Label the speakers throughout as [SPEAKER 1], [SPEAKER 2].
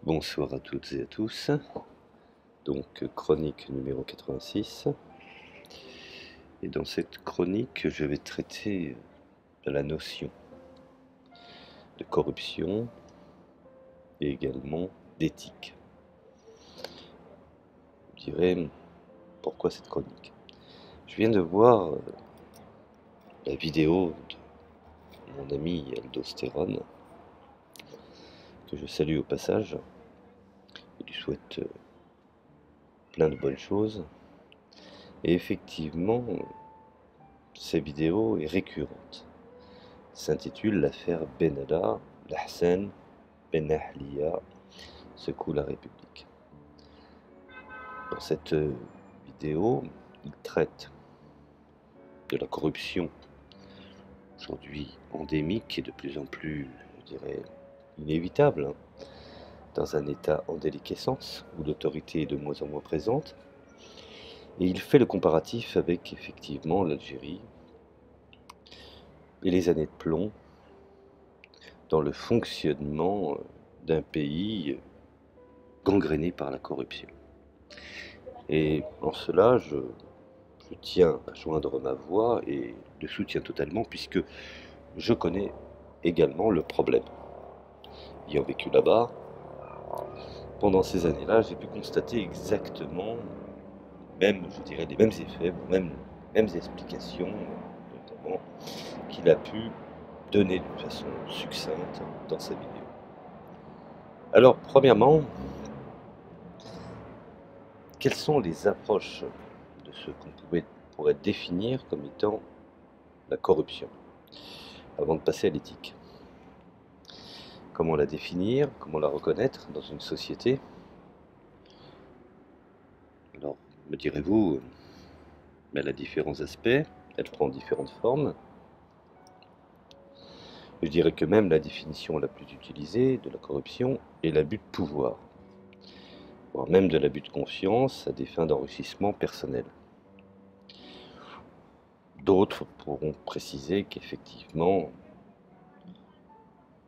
[SPEAKER 1] Bonsoir à toutes et à tous. Donc, chronique numéro 86. Et dans cette chronique, je vais traiter de la notion de corruption et également d'éthique. Je dirais pourquoi cette chronique. Je viens de voir la vidéo de mon ami Aldostéron, que je salue au passage et lui souhaite plein de bonnes choses. Et effectivement, cette vidéo est récurrente. S'intitule l'affaire Benalla, l'Ahsan Ben Ahliya secoue la République. Dans cette vidéo, il traite de la corruption aujourd'hui endémique et de plus en plus, je dirais, inévitable, dans un état en déliquescence où l'autorité est de moins en moins présente. Et il fait le comparatif avec effectivement l'Algérie et les années de plomb dans le fonctionnement d'un pays gangréné par la corruption. Et en cela, je tiens à joindre ma voix et le soutiens totalement puisque je connais également le problème. Ayant vécu là-bas, pendant ces années-là, j'ai pu constater exactement, même, je dirais, les mêmes effets, même les mêmes explications, notamment, qu'il a pu donner d'une façon succincte dans sa vidéo. Alors, premièrement, quelles sont les approches de ce qu'on pourrait définir comme étant la corruption, avant de passer à l'éthique? Comment la définir? Comment la reconnaître dans une société? Alors, me direz-vous, elle a différents aspects, elle prend différentes formes. Je dirais que même la définition la plus utilisée de la corruption est l'abus de pouvoir, voire même de l'abus de confiance à des fins d'enrichissement personnel. D'autres pourront préciser qu'effectivement,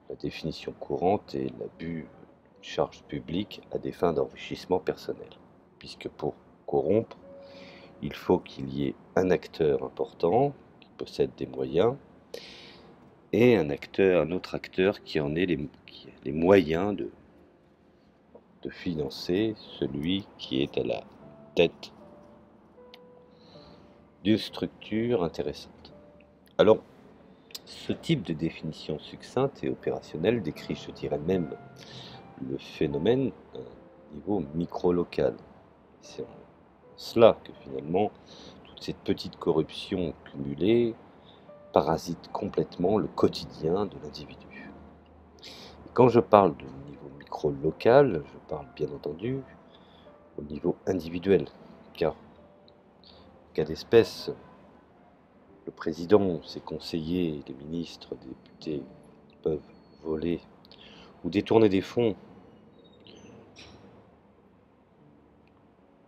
[SPEAKER 1] la définition courante est l'abus de charge publique à des fins d'enrichissement personnel, puisque pour corrompre, il faut qu'il y ait un acteur important qui possède des moyens et un autre acteur qui en ait les moyens de financer celui qui est à la tête d'une structure intéressante. Alors, ce type de définition succincte et opérationnelle décrit, je dirais même, le phénomène à un niveau micro-local. C'est en cela que finalement, toute cette petite corruption cumulée parasite complètement le quotidien de l'individu. Quand je parle de niveau micro-local, je parle bien entendu au niveau individuel, car cas d'espèce, le président, ses conseillers, les ministres, les députés peuvent voler ou détourner des fonds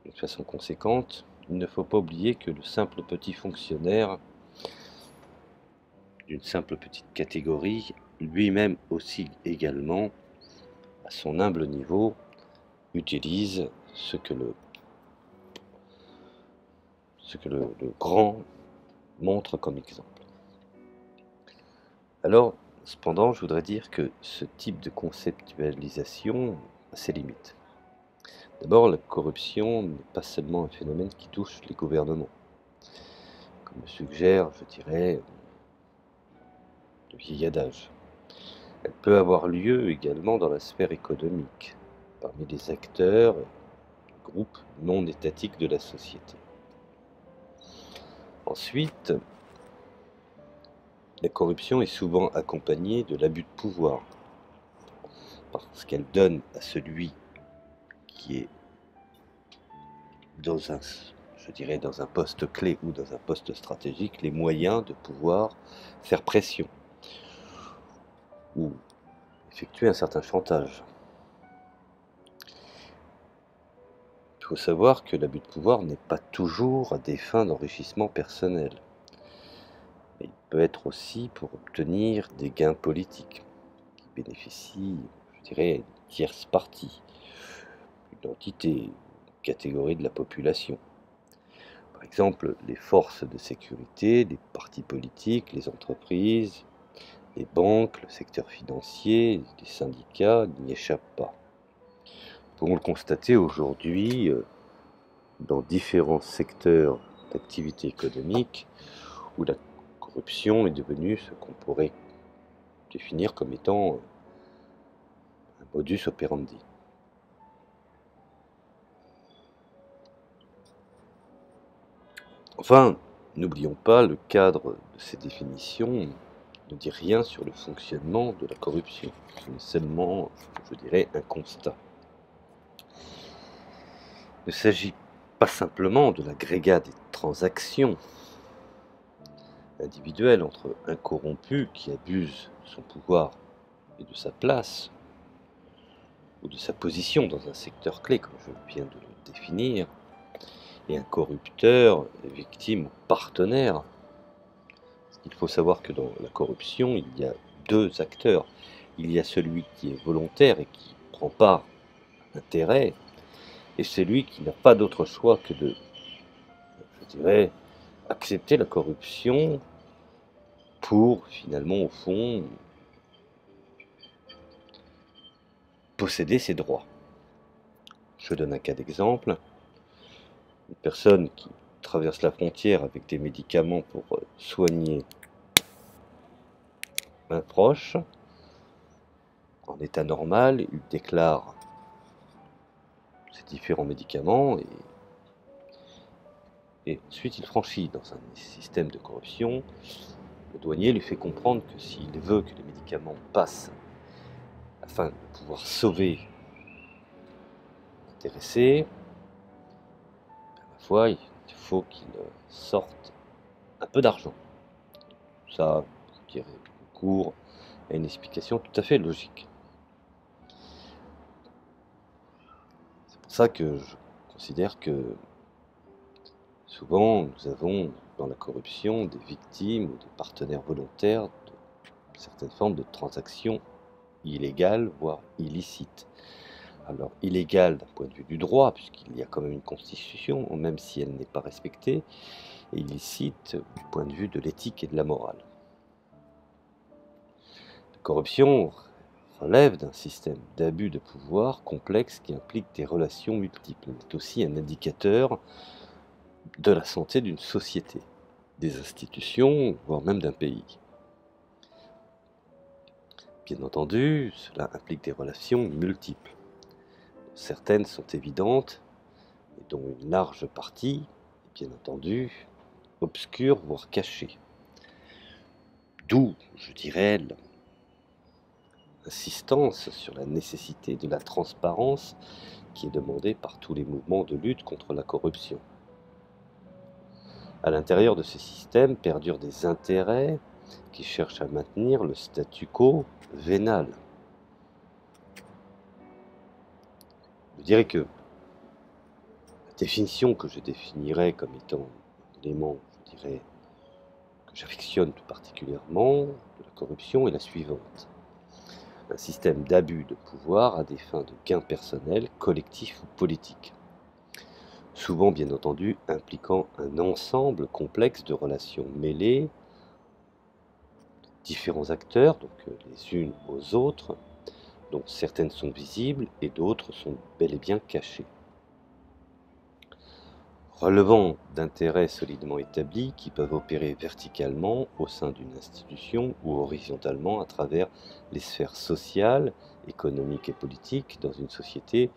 [SPEAKER 1] de façon conséquente. Il ne faut pas oublier que le simple petit fonctionnaire d'une simple petite catégorie, lui-même aussi également, à son humble niveau, utilise ce que le grand montre comme exemple. Alors, cependant, je voudrais dire que ce type de conceptualisation a ses limites. D'abord, la corruption n'est pas seulement un phénomène qui touche les gouvernements. Comme le suggère, je dirais, le vieil adage. Elle peut avoir lieu également dans la sphère économique, parmi les acteurs, groupes non étatiques de la société. Ensuite, la corruption est souvent accompagnée de l'abus de pouvoir, parce qu'elle donne à celui qui est dans un poste clé ou dans un poste stratégique, les moyens de pouvoir faire pression ou effectuer un certain chantage. Il faut savoir que l'abus de pouvoir n'est pas toujours à des fins d'enrichissement personnel. Il peut être aussi pour obtenir des gains politiques qui bénéficient, je dirais, tierce partie, une entité, une catégorie de la population. Par exemple, les forces de sécurité, les partis politiques, les entreprises, les banques, le secteur financier, les syndicats n'y échappent pas. Nous pouvons le constater aujourd'hui dans différents secteurs d'activité économique où la corruption est devenue ce qu'on pourrait définir comme étant un modus operandi. Enfin, n'oublions pas, le cadre de ces définitions ne dit rien sur le fonctionnement de la corruption. C'est seulement, je dirais, un constat. Il ne s'agit pas simplement de l'agrégat des transactions individuelles entre un corrompu qui abuse de son pouvoir et de sa place, ou de sa position dans un secteur clé, comme je viens de le définir, et un corrupteur, victime ou partenaire. Il faut savoir que dans la corruption, il y a deux acteurs. Il y a celui qui est volontaire et qui prend part à l'intérêt, et celui qui n'a pas d'autre choix que de, je dirais, accepter la corruption pour, finalement, au fond, posséder ses droits. Je donne un cas d'exemple. Une personne qui traverse la frontière avec des médicaments pour soigner un proche, en état normal, il déclare ces différents médicaments et ensuite il franchit dans un système de corruption. Le douanier lui fait comprendre que s'il veut que les médicaments passent afin de pouvoir sauver l'intéressé, ma foi, il faut qu'il sorte un peu d'argent. Ça, je dirais, court à une explication tout à fait logique. C'est pour ça que je considère que souvent nous avons dans la corruption des victimes ou des partenaires volontaires de certaines formes de transactions illégales, voire illicites. Alors illégales d'un point de vue du droit, puisqu'il y a quand même une constitution, même si elle n'est pas respectée, et illicite du point de vue de l'éthique et de la morale. La corruption relève d'un système d'abus de pouvoir complexe qui implique des relations multiples. Elle est aussi un indicateur de la santé d'une société, des institutions, voire même d'un pays. Bien entendu, cela implique des relations multiples. Certaines sont évidentes, et dont une large partie est bien entendu obscure, voire cachée. D'où, je dirais, l'insistance sur la nécessité de la transparence qui est demandée par tous les mouvements de lutte contre la corruption. À l'intérieur de ce système perdurent des intérêts qui cherchent à maintenir le statu quo vénal. Je dirais que la définition que je définirais comme étant un élément, je dirais, que j'affectionne tout particulièrement de la corruption est la suivante. Un système d'abus de pouvoir à des fins de gains personnels, collectifs ou politiques. Souvent, bien entendu, impliquant un ensemble complexe de relations mêlées, différents acteurs, donc les unes aux autres, dont certaines sont visibles et d'autres sont bel et bien cachées. Relevant d'intérêts solidement établis qui peuvent opérer verticalement au sein d'une institution ou horizontalement à travers les sphères sociales, économiques et politiques dans une société,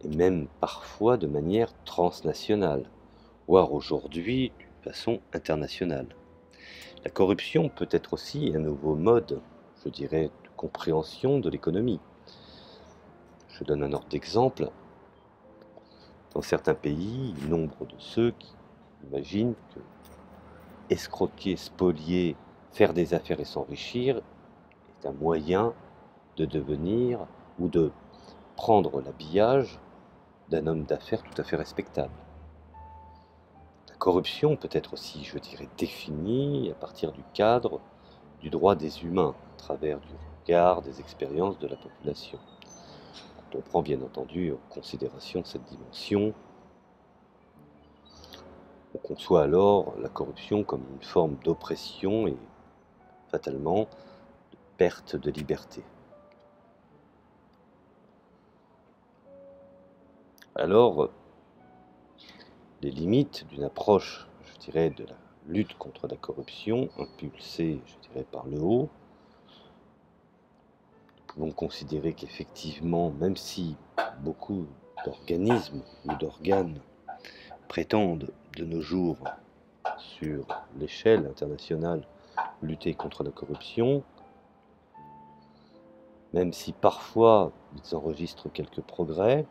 [SPEAKER 1] et même parfois de manière transnationale, voire aujourd'hui de façon internationale. La corruption peut être aussi un nouveau mode, je dirais, de compréhension de l'économie. Je donne un ordre d'exemple. Dans certains pays, nombre de ceux qui imaginent que escroquer, spolier, faire des affaires et s'enrichir est un moyen de devenir ou de prendre l'habillage d'un homme d'affaires tout à fait respectable. La corruption peut être aussi, je dirais, définie à partir du cadre du droit des humains, à travers du regard, des expériences de la population. on prend bien entendu en considération cette dimension. On conçoit alors la corruption comme une forme d'oppression et fatalement de perte de liberté. Alors, les limites d'une approche, je dirais, de la lutte contre la corruption, impulsée, je dirais, par le haut, nous pouvons considérer qu'effectivement, même si beaucoup d'organismes ou d'organes prétendent de nos jours, sur l'échelle internationale, lutter contre la corruption, même si parfois ils enregistrent quelques progrès,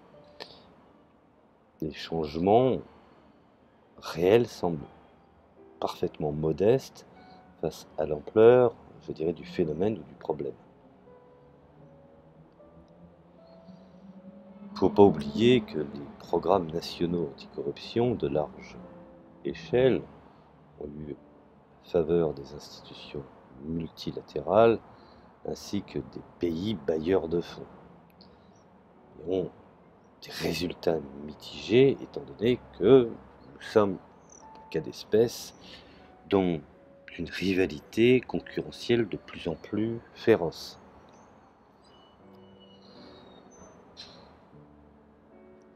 [SPEAKER 1] les changements réels semblent parfaitement modestes face à l'ampleur, je dirais, du phénomène ou du problème. Il ne faut pas oublier que les programmes nationaux anticorruption de large échelle ont eu faveur des institutions multilatérales ainsi que des pays bailleurs de fonds. Et ont des résultats mitigés étant donné que nous sommes, en cas d'espèce, dans une rivalité concurrentielle de plus en plus féroce.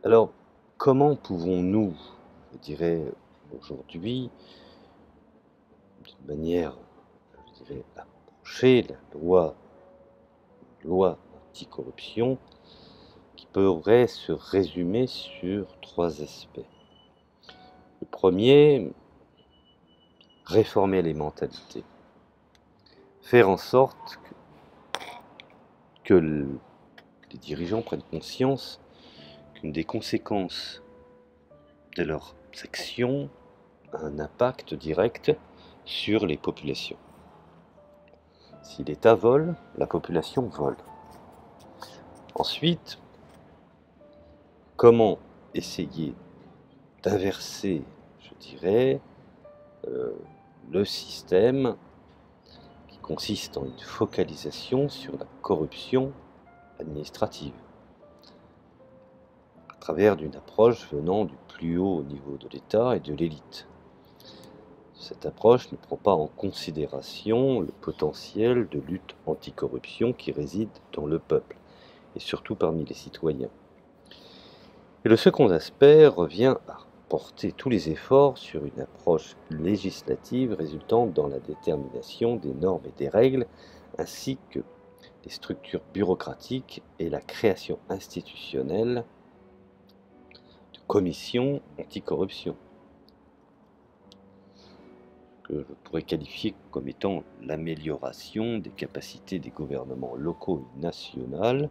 [SPEAKER 1] Alors, comment pouvons-nous, je dirais, aujourd'hui, d'une manière, je dirais, approcher la loi anticorruption qui pourrait se résumer sur 3 aspects. Le premier, réformer les mentalités. Faire en sorte que les dirigeants prennent conscience qu'une des conséquences de leurs actions a un impact direct sur les populations. Si l'État vole, la population vole. Ensuite, comment essayer d'inverser, je dirais, le système qui consiste en une focalisation sur la corruption administrative, à travers d'une approche venant du plus haut niveau de l'État et de l'élite. Cette approche ne prend pas en considération le potentiel de lutte anticorruption qui réside dans le peuple, et surtout parmi les citoyens. Et le second aspect revient à porter tous les efforts sur une approche législative résultant dans la détermination des normes et des règles, ainsi que les structures bureaucratiques et la création institutionnelle de commissions anticorruption, que je pourrais qualifier comme étant l'amélioration des capacités des gouvernements locaux et nationaux,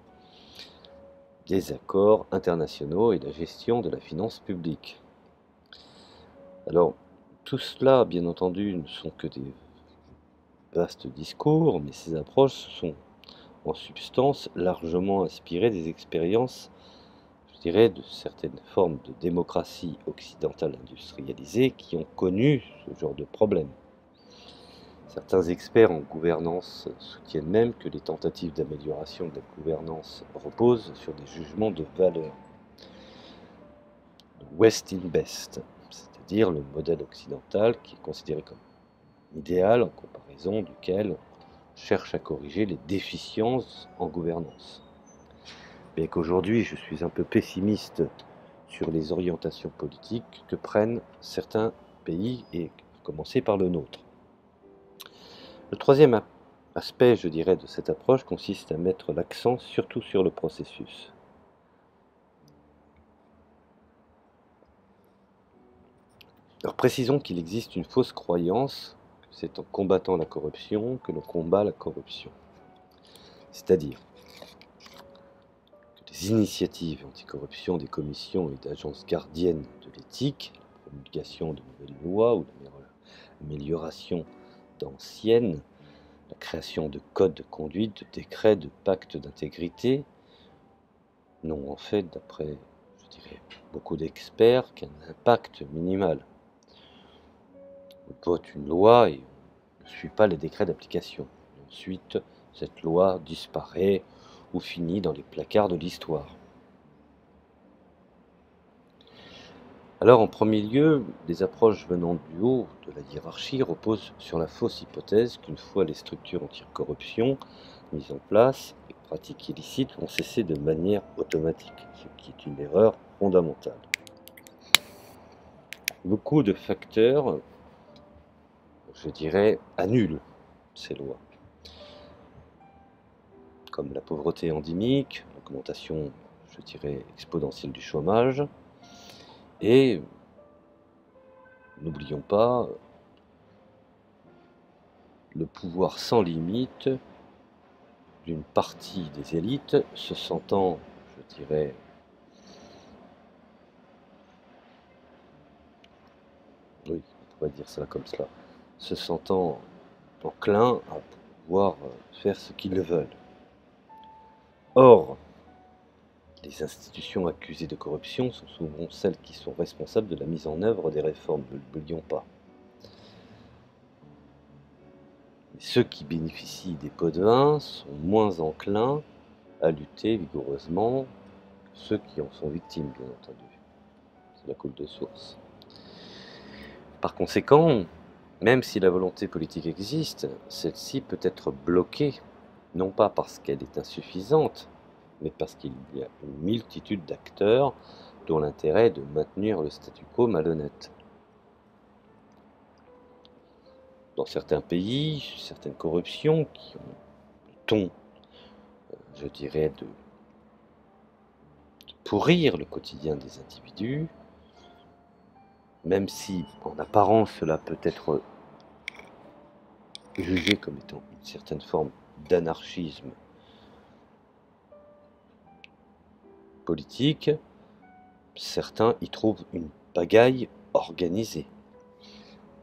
[SPEAKER 1] des accords internationaux et la gestion de la finance publique. Alors, tout cela, bien entendu, ne sont que des vastes discours, mais ces approches sont en substance largement inspirées des expériences, je dirais, de certaines formes de démocratie occidentale industrialisée qui ont connu ce genre de problème. Certains experts en gouvernance soutiennent même que les tentatives d'amélioration de la gouvernance reposent sur des jugements de valeur. West in Best, c'est-à-dire le modèle occidental qui est considéré comme idéal en comparaison duquel on cherche à corriger les déficiences en gouvernance. Bien qu'aujourd'hui je suis un peu pessimiste sur les orientations politiques que prennent certains pays, et à commencer par le nôtre. Le troisième aspect, je dirais, de cette approche consiste à mettre l'accent surtout sur le processus. Alors précisons qu'il existe une fausse croyance que c'est en combattant la corruption que l'on combat la corruption. C'est-à-dire que les initiatives anticorruption des commissions et d'agences gardiennes de l'éthique, la promulgation de nouvelles lois ou l'amélioration d'anciennes, la création de codes de conduite, de décrets, de pactes d'intégrité, n'ont en fait, d'après, je dirais, beaucoup d'experts, qu'un impact minimal. On vote une loi et on ne suit pas les décrets d'application. Ensuite, cette loi disparaît ou finit dans les placards de l'histoire. Alors en premier lieu, les approches venant du haut de la hiérarchie reposent sur la fausse hypothèse qu'une fois les structures anti-corruption mises en place, les pratiques illicites vont cesser de manière automatique, ce qui est une erreur fondamentale. Beaucoup de facteurs, je dirais, annulent ces lois, comme la pauvreté endémique, l'augmentation, je dirais, exponentielle du chômage, et n'oublions pas le pouvoir sans limite d'une partie des élites se sentant, je dirais, oui, on pourrait dire ça comme cela, se sentant enclin à pouvoir faire ce qu'ils veulent. Or, les institutions accusées de corruption sont souvent celles qui sont responsables de la mise en œuvre des réformes, ne l'oublions pas. Mais ceux qui bénéficient des pots de vin sont moins enclins à lutter vigoureusement que ceux qui en sont victimes, bien entendu. C'est la coule de source. Par conséquent, même si la volonté politique existe, celle-ci peut être bloquée, non pas parce qu'elle est insuffisante, mais parce qu'il y a une multitude d'acteurs dont l'intérêt est de maintenir le statu quo malhonnête. Dans certains pays, certaines corruptions qui ont le ton, je dirais, de pourrir le quotidien des individus, même si en apparence cela peut être jugé comme étant une certaine forme d'anarchisme politique, certains y trouvent une pagaille organisée.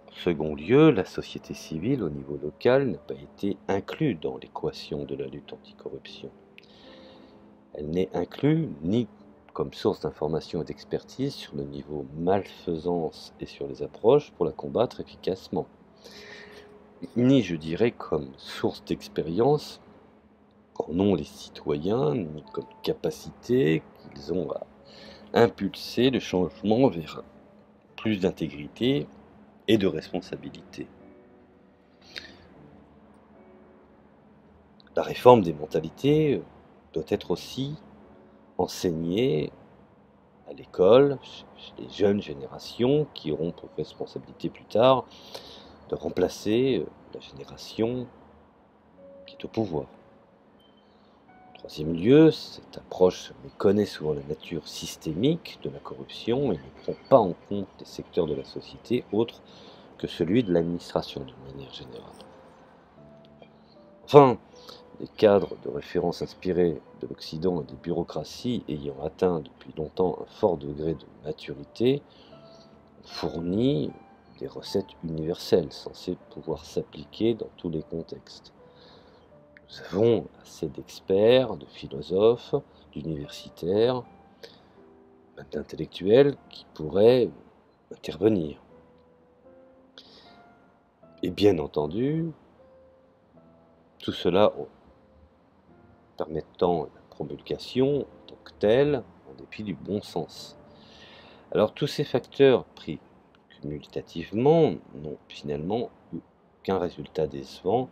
[SPEAKER 1] En second lieu, la société civile au niveau local n'a pas été inclue dans l'équation de la lutte anticorruption. Elle n'est inclue ni comme source d'information et d'expertise sur le niveau malfaisance et sur les approches pour la combattre efficacement, ni, je dirais, comme source d'expérience qu'en ont les citoyens, ni comme capacité qu'ils ont à impulser le changement vers plus d'intégrité et de responsabilité. La réforme des mentalités doit être aussi enseignée à l'école, chez les jeunes générations qui auront pour responsabilité plus tard de remplacer la génération qui est au pouvoir. En troisième lieu, cette approche méconnaît souvent la nature systémique de la corruption et ne prend pas en compte des secteurs de la société autres que celui de l'administration d'une manière générale. Enfin, des cadres de référence inspirés de l'Occident et des bureaucraties ayant atteint depuis longtemps un fort degré de maturité fournit des recettes universelles censées pouvoir s'appliquer dans tous les contextes. Nous avons assez d'experts, de philosophes, d'universitaires, même d'intellectuels qui pourraient intervenir. Et bien entendu, tout cela en permettant la promulgation en tant que telle, en dépit du bon sens. Alors tous ces facteurs pris cumulativement n'ont finalement eu qu'un résultat décevant.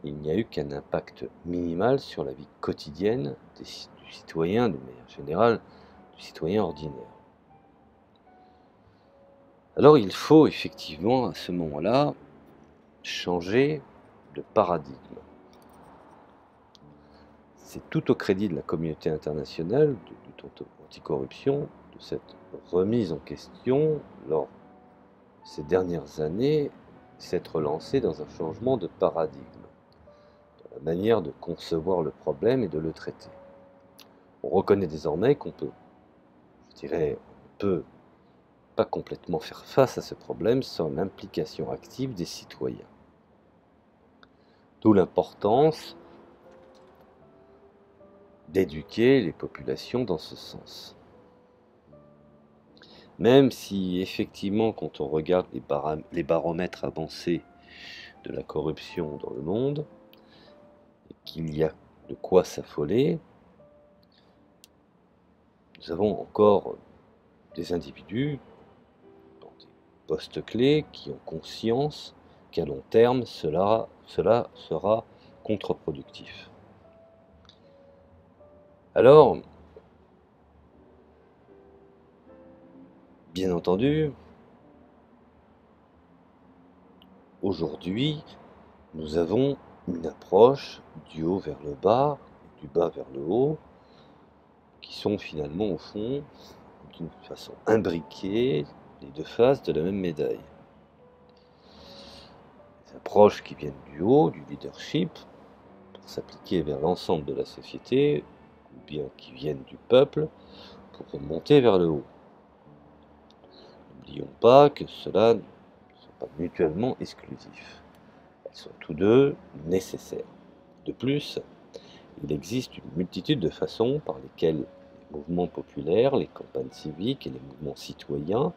[SPEAKER 1] Il n'y a eu qu'un impact minimal sur la vie quotidienne du citoyen, de manière générale, du citoyen ordinaire. Alors il faut effectivement à ce moment-là changer de paradigme. C'est tout au crédit de la communauté internationale de lutte anticorruption de cette remise en question lors de ces dernières années s'être lancée dans un changement de paradigme, dans la manière de concevoir le problème et de le traiter. On reconnaît désormais qu'on peut, je dirais, on peut pas complètement faire face à ce problème sans l'implication active des citoyens. D'où l'importance d'éduquer les populations dans ce sens. Même si effectivement quand on regarde les baromètres avancés de la corruption dans le monde, et qu'il y a de quoi s'affoler, nous avons encore des individus postes clés qui ont conscience qu'à long terme, cela sera contre-productif. Alors, bien entendu, aujourd'hui, nous avons une approche du haut vers le bas, du bas vers le haut, qui sont finalement au fond, d'une façon imbriquée, les deux faces de la même médaille. Les approches qui viennent du haut, du leadership, pour s'appliquer vers l'ensemble de la société, ou bien qui viennent du peuple, pour remonter vers le haut. N'oublions pas que cela ne sont pas mutuellement exclusifs. Elles sont tous deux nécessaires. De plus, il existe une multitude de façons par lesquelles les mouvements populaires, les campagnes civiques et les mouvements citoyens,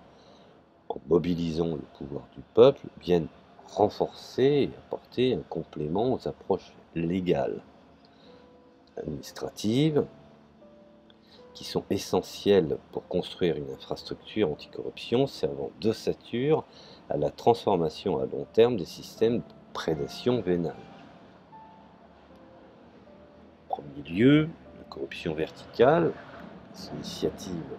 [SPEAKER 1] en mobilisant le pouvoir du peuple, viennent renforcer et apporter un complément aux approches légales, administratives, qui sont essentielles pour construire une infrastructure anticorruption servant d'ossature à la transformation à long terme des systèmes de prédation vénale. En premier lieu, la corruption verticale, les initiatives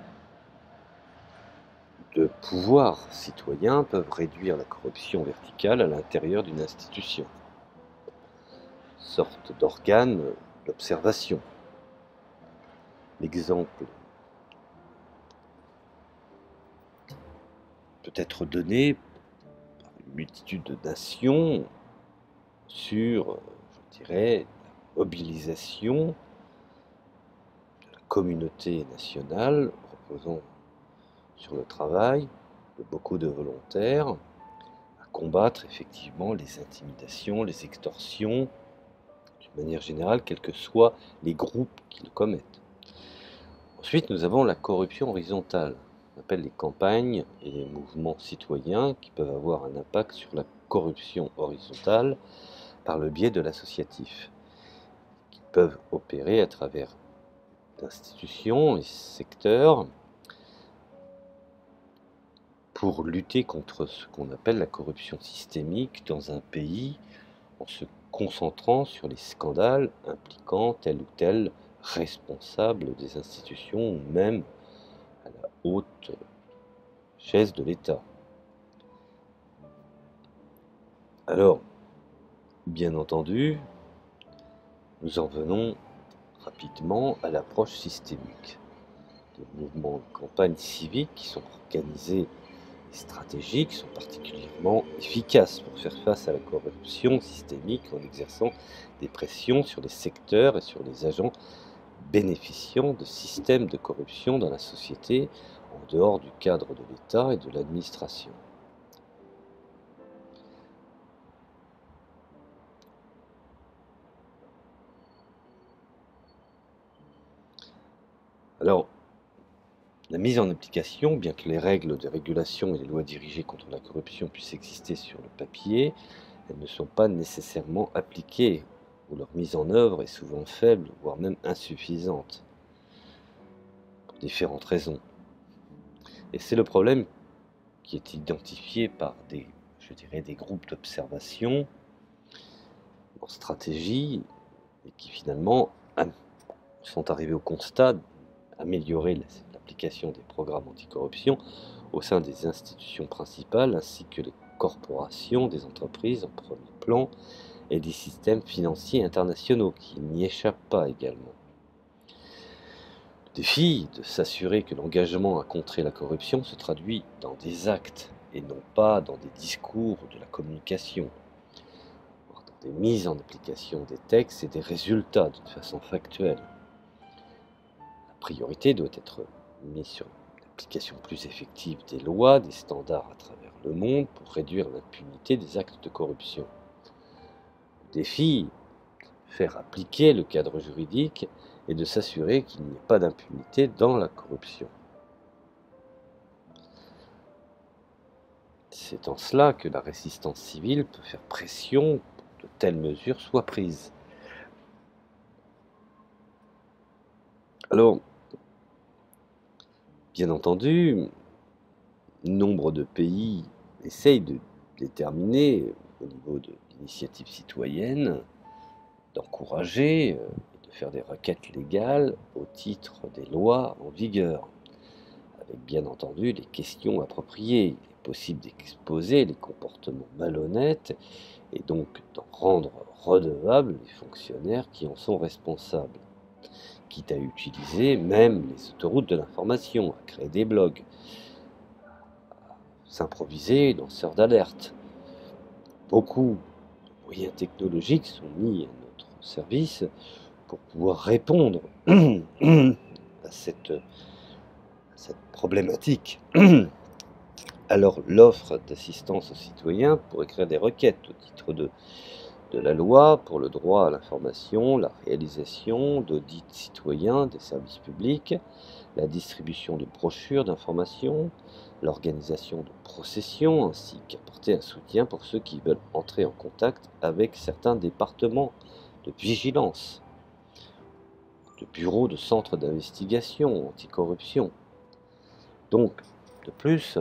[SPEAKER 1] de pouvoir citoyen peuvent réduire la corruption verticale à l'intérieur d'une institution, sorte d'organe d'observation. L'exemple peut être donné par une multitude de nations sur, je dirais, la mobilisation de la communauté nationale reposant sur le travail de beaucoup de volontaires à combattre effectivement les intimidations, les extorsions, d'une manière générale, quels que soient les groupes qui le commettent. Ensuite, nous avons la corruption horizontale. On appelle les campagnes et les mouvements citoyens qui peuvent avoir un impact sur la corruption horizontale par le biais de l'associatif, qui peuvent opérer à travers d'institutions et secteurs pour lutter contre ce qu'on appelle la corruption systémique dans un pays en se concentrant sur les scandales impliquant tel ou tel responsable des institutions ou même à la haute chaise de l'État. Alors, bien entendu, nous en venons rapidement à l'approche systémique. Des mouvements de campagne civique qui sont organisés et stratégiques sont particulièrement efficaces pour faire face à la corruption systémique en exerçant des pressions sur les secteurs et sur les agents bénéficiant de systèmes de corruption dans la société en dehors du cadre de l'État et de l'administration. Alors, la mise en application, bien que les règles de régulation et les lois dirigées contre la corruption puissent exister sur le papier, elles ne sont pas nécessairement appliquées, ou leur mise en œuvre est souvent faible, voire même insuffisante, pour différentes raisons. Et c'est le problème qui est identifié par des groupes d'observation en stratégie, et qui finalement sont arrivés au constat d'améliorer l'application des programmes anticorruption au sein des institutions principales ainsi que les corporations, des entreprises en premier plan et des systèmes financiers internationaux qui n'y échappent pas également. Le défi de s'assurer que l'engagement à contrer la corruption se traduit dans des actes et non pas dans des discours ou de la communication, voire dans des mises en application des textes et des résultats d'une façon factuelle. La priorité doit être mise sur l'application plus effective des lois, des standards à travers le monde pour réduire l'impunité des actes de corruption. Le défi, faire appliquer le cadre juridique et de s'assurer qu'il n'y ait pas d'impunité dans la corruption. C'est en cela que la résistance civile peut faire pression pour que de telles mesures soient prises. Alors, bien entendu, nombre de pays essaye de déterminer au niveau de l'initiative citoyenne, d'encourager, de faire des requêtes légales au titre des lois en vigueur, avec bien entendu les questions appropriées. Il est possible d'exposer les comportements malhonnêtes et donc d'en rendre redevables les fonctionnaires qui en sont responsables, quitte à utiliser même les autoroutes de l'information, à créer des blogs, s'improviser lanceur d'alerte. Beaucoup de moyens technologiques sont mis à notre service pour pouvoir répondre à cette problématique. Alors l'offre d'assistance aux citoyens pour écrire des requêtes au titre de la loi pour le droit à l'information, la réalisation d'audits citoyens des services publics, la distribution de brochures d'information, l'organisation de processions, ainsi qu'apporter un soutien pour ceux qui veulent entrer en contact avec certains départements de vigilance, de bureaux de centres d'investigation anticorruption. Donc, de plus,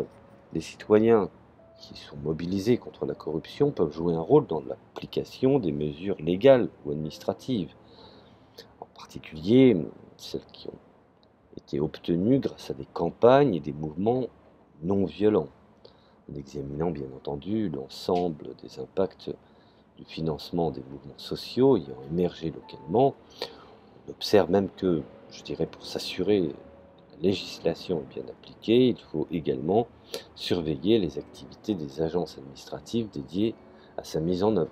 [SPEAKER 1] les citoyens qui sont mobilisés contre la corruption peuvent jouer un rôle dans l'application des mesures légales ou administratives, en particulier celles qui ont été obtenues grâce à des campagnes et des mouvements non violents, en examinant bien entendu l'ensemble des impacts du financement des mouvements sociaux ayant émergé localement. On observe même que, je dirais, pour s'assurer que la législation est bien appliquée, il faut également surveiller les activités des agences administratives dédiées à sa mise en œuvre.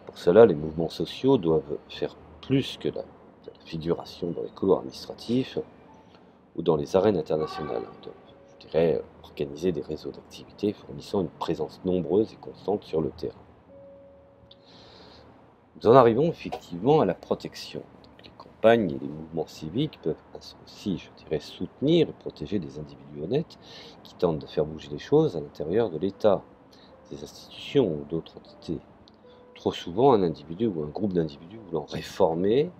[SPEAKER 1] Pour cela, les mouvements sociaux doivent faire plus que la figuration dans les couloirs administratifs ou dans les arènes internationales. Je dirais organiser des réseaux d'activités fournissant une présence nombreuse et constante sur le terrain. Nous en arrivons effectivement à la protection. Donc, les campagnes et les mouvements civiques peuvent aussi, je dirais, soutenir et protéger des individus honnêtes qui tentent de faire bouger les choses à l'intérieur de l'État, des institutions ou d'autres entités. Trop souvent, un individu ou un groupe d'individus voulant réformer,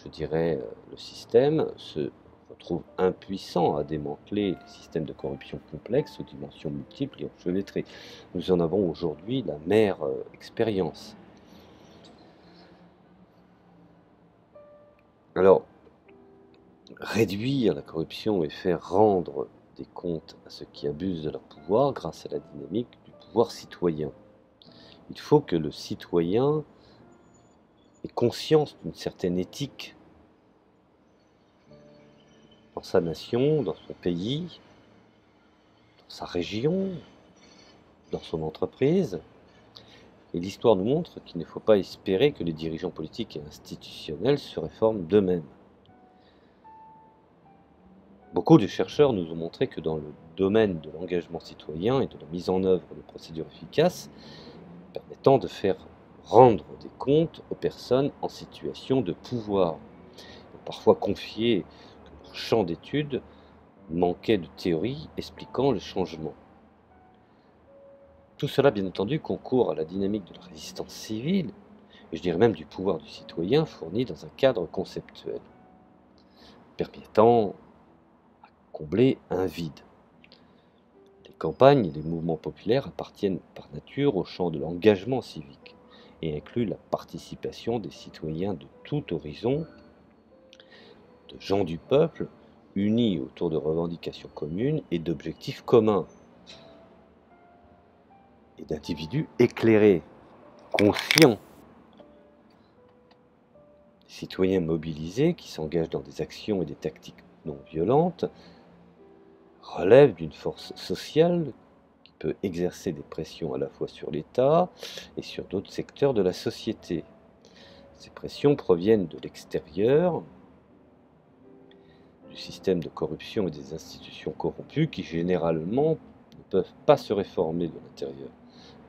[SPEAKER 1] je dirais, le système, se retrouve impuissant à démanteler les systèmes de corruption complexes aux dimensions multiples et enchevêtrées. Nous en avons aujourd'hui la mère expérience. Alors, réduire la corruption et faire rendre des comptes à ceux qui abusent de leur pouvoir grâce à la dynamique du pouvoir citoyen. Il faut que le citoyen ait conscience d'une certaine éthique dans sa nation, dans son pays, dans sa région, dans son entreprise. Et l'histoire nous montre qu'il ne faut pas espérer que les dirigeants politiques et institutionnels se réforment d'eux-mêmes. Beaucoup de chercheurs nous ont montré que dans le domaine de l'engagement citoyen et de la mise en œuvre de procédures efficaces permettant de faire rendre des comptes aux personnes en situation de pouvoir, parfois confier que leur champ d'étude manquait de théorie expliquant le changement. Tout cela, bien entendu, concourt à la dynamique de la résistance civile, et je dirais même du pouvoir du citoyen fourni dans un cadre conceptuel, permettant à combler un vide. Les campagnes et les mouvements populaires appartiennent par nature au champ de l'engagement civique et incluent la participation des citoyens de tout horizon, de gens du peuple, unis autour de revendications communes et d'objectifs communs, et d'individus éclairés, conscients, citoyens mobilisés qui s'engagent dans des actions et des tactiques non violentes, relèvent d'une force sociale qui peut exercer des pressions à la fois sur l'État et sur d'autres secteurs de la société. Ces pressions proviennent de l'extérieur, du système de corruption et des institutions corrompues qui généralement ne peuvent pas se réformer de l'intérieur.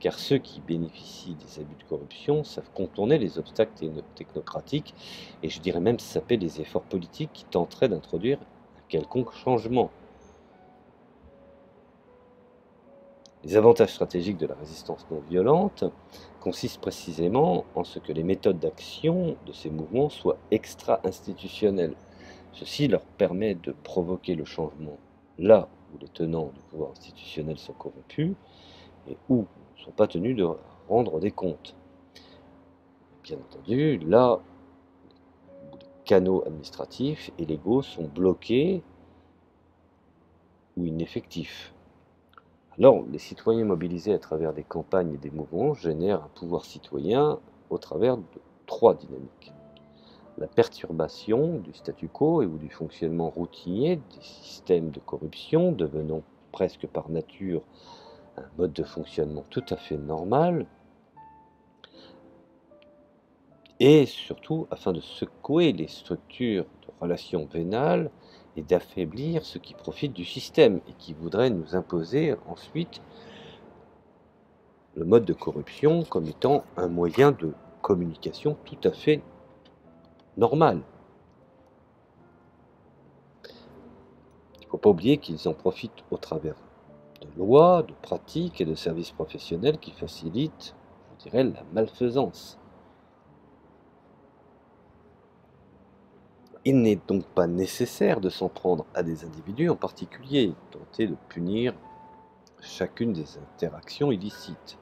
[SPEAKER 1] Car ceux qui bénéficient des abus de corruption savent contourner les obstacles technocratiques et je dirais même saper les efforts politiques qui tenteraient d'introduire un quelconque changement. Les avantages stratégiques de la résistance non violente consistent précisément en ce que les méthodes d'action de ces mouvements soient extra-institutionnelles. Ceci leur permet de provoquer le changement là où les tenants du pouvoir institutionnel sont corrompus et où ne sont pas tenus de rendre des comptes. Bien entendu, là, les canaux administratifs et légaux sont bloqués ou ineffectifs. Alors, les citoyens mobilisés à travers des campagnes et des mouvements génèrent un pouvoir citoyen au travers de 3 dynamiques. La perturbation du statu quo et ou du fonctionnement routinier des systèmes de corruption, devenant presque par nature un mode de fonctionnement tout à fait normal, et surtout afin de secouer les structures de relations vénales et d'affaiblir ceux qui profitent du système et qui voudraient nous imposer ensuite le mode de corruption comme étant un moyen de communication tout à fait normal. Il ne faut pas oublier qu'ils en profitent au travers de lois, de pratiques et de services professionnels qui facilitent, je dirais, la malfaisance. Il n'est donc pas nécessaire de s'en prendre à des individus en particulier, tenter de punir chacune des interactions illicites.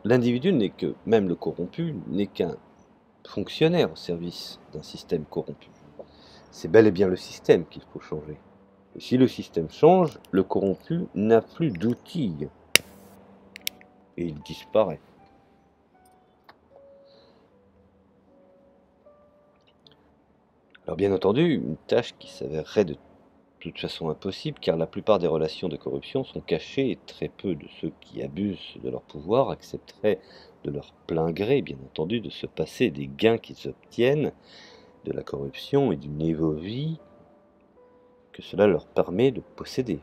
[SPEAKER 1] L'individu n'est que, même le corrompu, n'est qu'un fonctionnaire au service d'un système corrompu. C'est bel et bien le système qu'il faut changer. Et si le système change, le corrompu n'a plus d'outils et il disparaît. Alors bien entendu, une tâche qui s'avérerait de toute façon impossible, car la plupart des relations de corruption sont cachées et très peu de ceux qui abusent de leur pouvoir accepteraient de leur plein gré, bien entendu, de se passer des gains qu'ils obtiennent de la corruption et du niveau de vie que cela leur permet de posséder.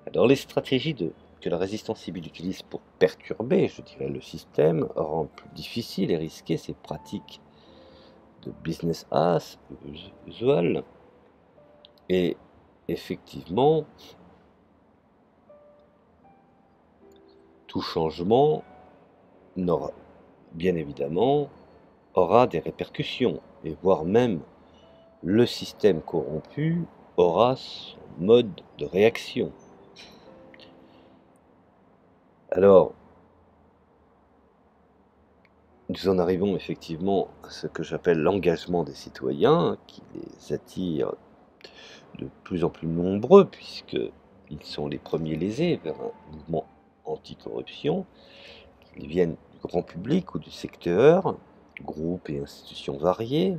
[SPEAKER 1] Alors les stratégies que la résistance civile utilise pour perturber, je dirais, le système, rendent plus difficile et risqué ces pratiques de business as usual. Et effectivement, tout changement n'aura, bien évidemment, aura des répercussions, et voire même le système corrompu aura son mode de réaction. Alors, nous en arrivons effectivement à ce que j'appelle l'engagement des citoyens, qui les attire de plus en plus nombreux, puisqu'ils sont les premiers lésés vers un mouvement anticorruption, qu'ils viennent du grand public ou du secteur, groupes et institutions variés,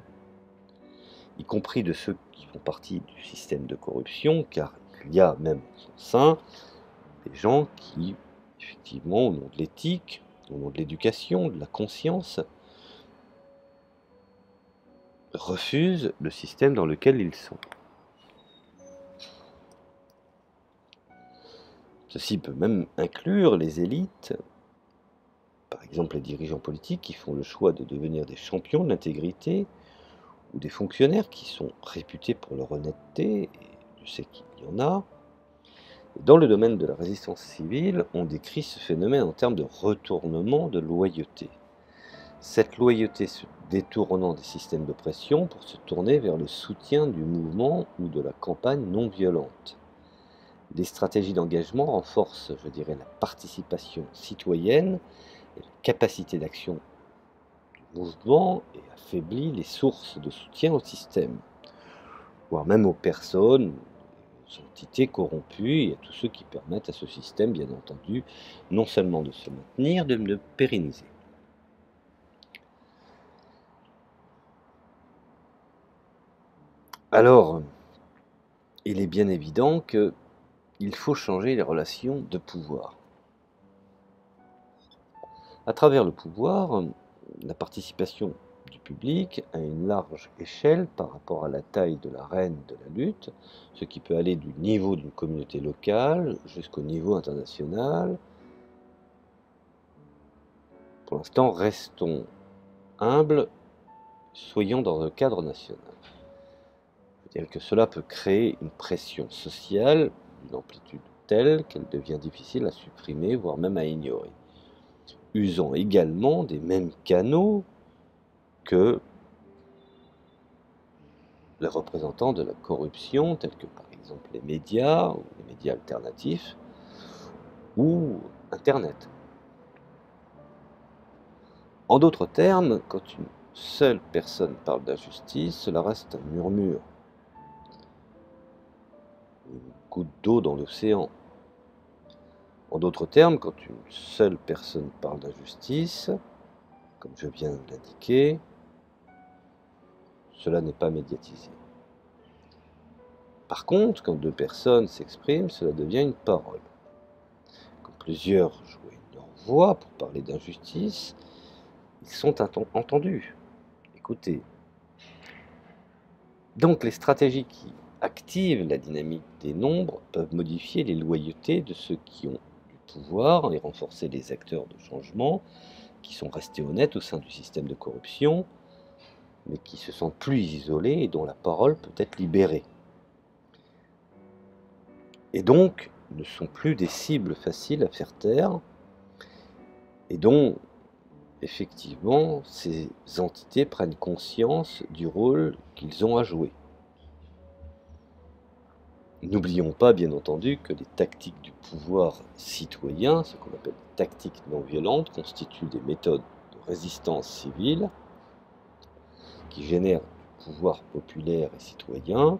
[SPEAKER 1] y compris de ceux qui font partie du système de corruption, car il y a même en son sein des gens qui, effectivement, au nom de l'éthique, au nom de l'éducation, de la conscience, refusent le système dans lequel ils sont. Ceci peut même inclure les élites, par exemple les dirigeants politiques qui font le choix de devenir des champions de l'intégrité, ou des fonctionnaires qui sont réputés pour leur honnêteté, et je sais qu'il y en a. Dans le domaine de la résistance civile, on décrit ce phénomène en termes de retournement de loyauté. Cette loyauté se détournant des systèmes d'oppression pour se tourner vers le soutien du mouvement ou de la campagne non violente. Les stratégies d'engagement renforcent, je dirais, la participation citoyenne et la capacité d'action du mouvement et affaiblissent les sources de soutien au système, voire même aux personnes, aux entités corrompues et à tous ceux qui permettent à ce système, bien entendu, non seulement de se maintenir, de le pérenniser. Alors, il est bien évident qu'il faut changer les relations de pouvoir. À travers le pouvoir, la participation du public à une large échelle par rapport à la taille de l'arène de la lutte, ce qui peut aller du niveau d'une communauté locale jusqu'au niveau international. Pour l'instant, restons humbles, soyons dans un cadre national. C'est-à-dire que cela peut créer une pression sociale d'une amplitude telle qu'elle devient difficile à supprimer, voire même à ignorer. Usant également des mêmes canaux que les représentants de la corruption, tels que par exemple les médias ou les médias alternatifs, ou Internet. En d'autres termes, quand une seule personne parle d'injustice, cela reste un murmure, une goutte d'eau dans l'océan. En d'autres termes, quand une seule personne parle d'injustice, comme je viens de l'indiquer, cela n'est pas médiatisé. Par contre, quand deux personnes s'expriment, cela devient une parole. Quand plusieurs joignent leur voix pour parler d'injustice, ils sont entendus, écoutés. Donc les stratégies qui activent la dynamique des nombres peuvent modifier les loyautés de ceux qui ont du pouvoir et renforcer les acteurs de changement qui sont restés honnêtes au sein du système de corruption, mais qui se sentent plus isolés et dont la parole peut être libérée. Et donc ne sont plus des cibles faciles à faire taire, et dont effectivement ces entités prennent conscience du rôle qu'ils ont à jouer. N'oublions pas, bien entendu, que les tactiques du pouvoir citoyen, ce qu'on appelle les tactiques non violentes, constituent des méthodes de résistance civile qui génèrent du pouvoir populaire et citoyen,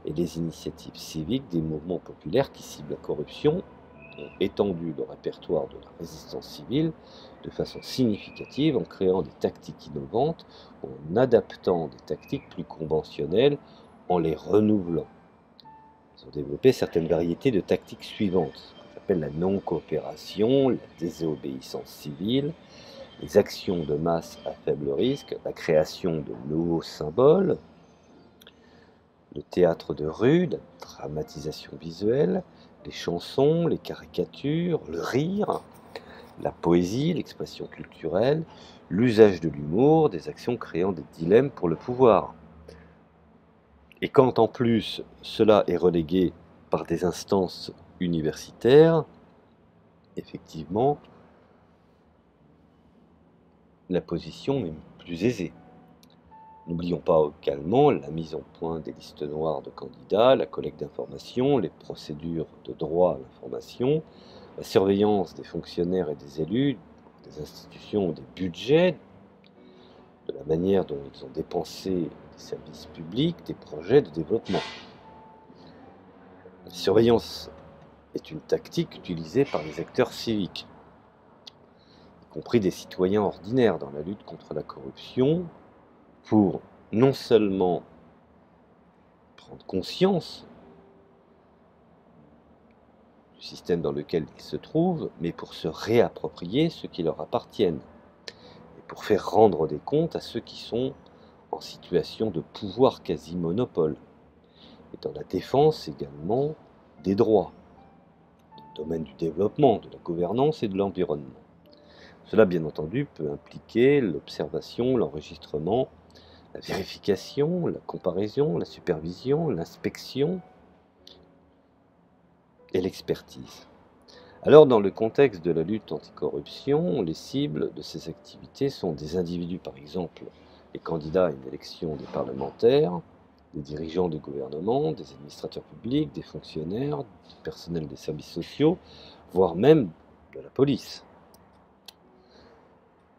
[SPEAKER 1] et les initiatives civiques des mouvements populaires qui ciblent la corruption ont étendu le répertoire de la résistance civile de façon significative en créant des tactiques innovantes, en adaptant des tactiques plus conventionnelles, en les renouvelant. Ils ont développé certaines variétés de tactiques suivantes, ce qu'on appelle la non-coopération, la désobéissance civile, les actions de masse à faible risque, la création de nouveaux symboles, le théâtre de rue, la dramatisation visuelle, les chansons, les caricatures, le rire, la poésie, l'expression culturelle, l'usage de l'humour, des actions créant des dilemmes pour le pouvoir. Et quand en plus cela est relégué par des instances universitaires, effectivement, la position est plus aisée. N'oublions pas également la mise en point des listes noires de candidats, la collecte d'informations, les procédures de droit à l'information, la surveillance des fonctionnaires et des élus, des institutions, des budgets, de la manière dont ils ont dépensé des services publics, des projets de développement. La surveillance est une tactique utilisée par les acteurs civiques, y compris des citoyens ordinaires dans la lutte contre la corruption, pour non seulement prendre conscience du système dans lequel ils se trouvent, mais pour se réapproprier ce qui leur appartiennent, et pour faire rendre des comptes à ceux qui sont en situation de pouvoir quasi-monopole, et dans la défense également des droits, dans le domaine du développement, de la gouvernance et de l'environnement. Cela, bien entendu, peut impliquer l'observation, l'enregistrement, la vérification, la comparaison, la supervision, l'inspection et l'expertise. Alors, dans le contexte de la lutte anticorruption, les cibles de ces activités sont des individus, par exemple les candidats à une élection des parlementaires, des dirigeants de gouvernement, des administrateurs publics, des fonctionnaires, du personnel des services sociaux, voire même de la police.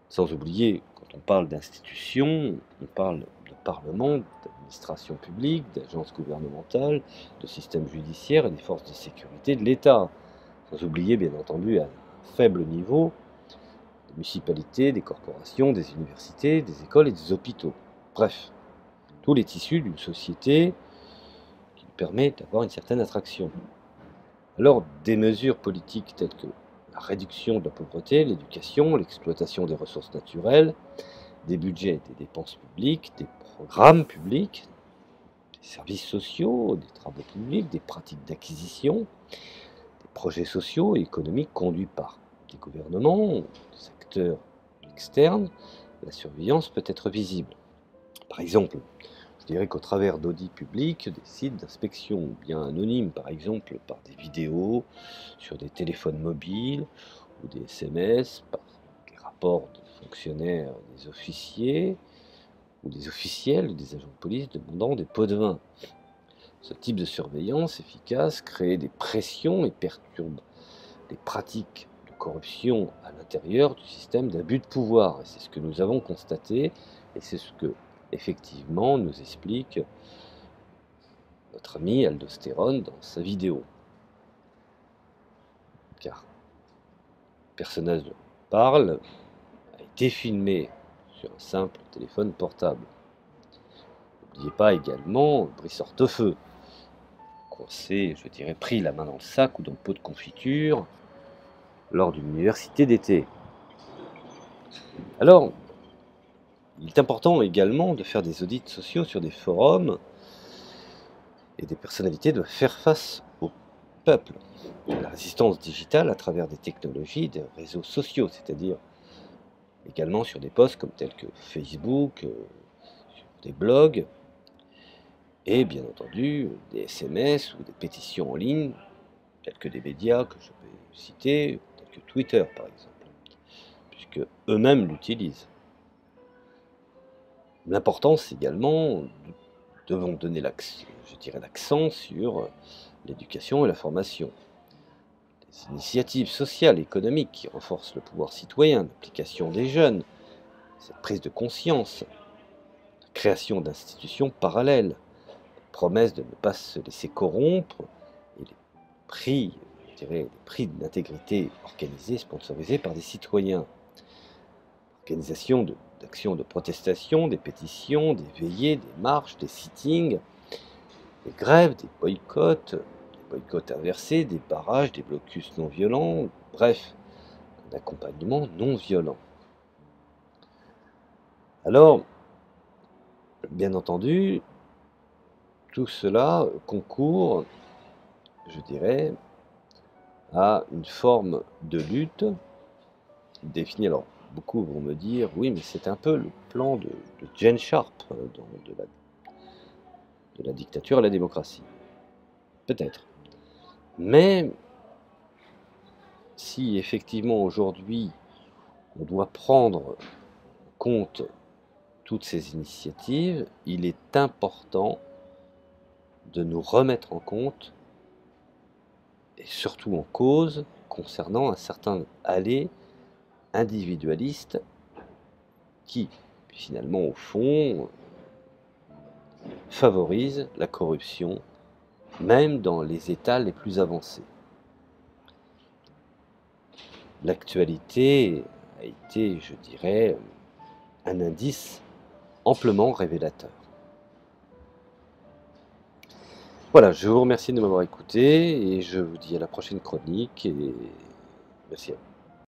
[SPEAKER 1] Sans oublier, quand on parle d'institutions, on parle de parlement, d'administration publique, d'agences gouvernementales, de système judiciaire et des forces de sécurité de l'État. Sans oublier, bien entendu, à un faible niveau, des municipalités, des corporations, des universités, des écoles et des hôpitaux. Bref, tous les tissus d'une société qui permet d'avoir une certaine attraction. Alors, des mesures politiques telles que la réduction de la pauvreté, l'éducation, l'exploitation des ressources naturelles, des budgets et des dépenses publiques, des programmes publics, des services sociaux, des travaux publics, des pratiques d'acquisition, des projets sociaux et économiques conduits par des gouvernements, des acteurs externes, la surveillance peut être visible. Par exemple, je dirais qu'au travers d'audits publics, des sites d'inspection ou bien anonymes, par exemple par des vidéos sur des téléphones mobiles ou des SMS, par des rapports de fonctionnaires, des officiers ou des officiels, des agents de police demandant des pots de vin. Ce type de surveillance efficace crée des pressions et perturbe les pratiques de corruption à l'intérieur du système d'abus de pouvoir. Et c'est ce que nous avons constaté, et c'est ce que, effectivement, nous explique notre ami Aldostérone dans sa vidéo. Car le personnage dont on parle a été filmé sur un simple téléphone portable. N'oubliez pas également Brice Hortefeux, qu'on s'est, je dirais, pris la main dans le sac ou dans le pot de confiture lors d'une université d'été. Alors, il est important également de faire des audits sociaux sur des forums, et des personnalités doivent faire face au peuple. La résistance digitale à travers des technologies, des réseaux sociaux, c'est-à-dire également sur des posts comme tels que Facebook, sur des blogs, et bien entendu des SMS ou des pétitions en ligne, tels que des médias que je peux citer, tels que Twitter par exemple, puisque eux-mêmes l'utilisent. L'importance également, nous devons donner l'accent sur l'éducation et la formation. Des initiatives sociales et économiques qui renforcent le pouvoir citoyen, l'implication des jeunes, cette prise de conscience, la création d'institutions parallèles, la promesse de ne pas se laisser corrompre, et les prix, je dirais, les prix d'intégrité organisés, sponsorisés par des citoyens. Organisation d'actions de protestation, des pétitions, des veillées, des marches, des sittings, des grèves, des boycotts inversés, des barrages, des blocus non violents, bref, un accompagnement non violent. Alors, bien entendu, tout cela concourt, je dirais, à une forme de lutte définie. Alors, beaucoup vont me dire, oui, mais c'est un peu le plan de Jane Sharp, de la dictature à la démocratie. Peut-être. Mais si effectivement aujourd'hui on doit prendre en compte toutes ces initiatives, il est important de nous remettre en compte et surtout en cause concernant un certain aller individualiste qui finalement au fond favorise la corruption même dans les États les plus avancés. L'actualité a été, je dirais, un indice amplement révélateur. Voilà, je vous remercie de m'avoir écouté et je vous dis à la prochaine chronique et merci à vous.